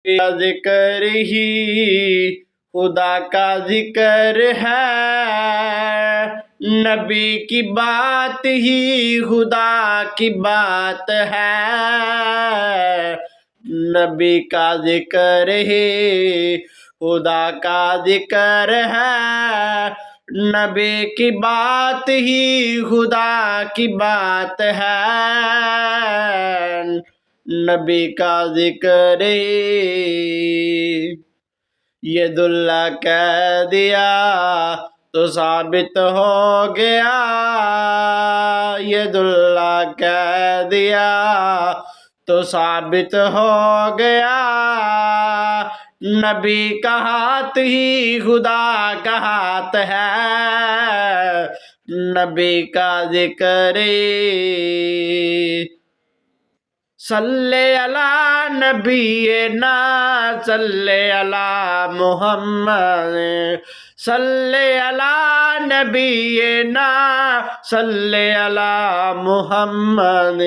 کا ذکر ہی خدا کا ذکر ہے، نبی کی بات ہی خدا کی بات ہے، نبی کا ذکر ہی خدا کا ذکر ہے، نبی کی بات ہی خدا کی بات ہے، نبی کا ذکر ید اللہ کہہ دیا تو ثابت ہو گیا، ید اللہ کہہ دیا تو ثابت ہو گیا، نبی کا ہاتھ ہی خدا کا ہاتھ ہے، نبی کا ذکر صلی علی نبینا صلی علی محمد، صلی علی نبینا صلی علی محمد۔